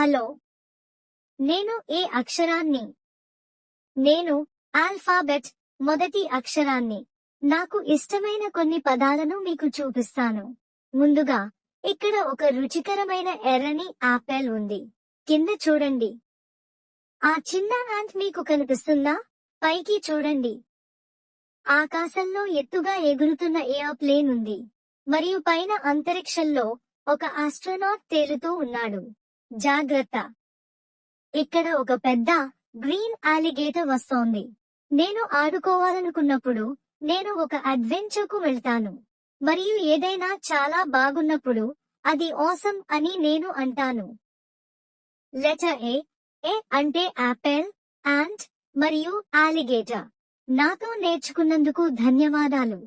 Hello, నేను ఏ అక్షరాన్ని? నేను ఆల్ఫాబెట్ మొదటి అక్షరాన్ని. నాకు ఇష్టమైన కొన్ని పదాలను మీకు చూపిస్తాను. ముందుగా, ఇక్కడ ఒక రుచికరమైన ఎర్రని ఆపిల్ ఉంది. కింద చూడండి. ఆ చిన్న యాంట్ మీకు కనిపిస్తుందా? పైకి చూడండి. ఆకాశంలో ఎత్తుగా ఎగురుతున్న ఎయిర్‌ప్లేన్ ఉంది. మరియు పైన అంతరిక్షంలో ఒక ఆస్ట్రోనాట్ తేలుతూ ఉన్నాడు. జాగ్రత్త! ఇక్కడ ఒక పెద్ద గ్రీన్ అలిగేటర్ వస్తోంది. నేను ఆడుకోవాలనుకున్నప్పుడు నేను ఒక అడ్వెంచర్కు వెళ్తాను. మరియు ఏదైనా చాలా బాగున్నప్పుడు అది ఆసమ్ అని నేను అంటాను. Letter A. ఏ అంటే యాపిల్, యాంట్ మరియు అలిగేటర్. నాతో నేర్చుకున్నందుకు ధన్యవాదాలు.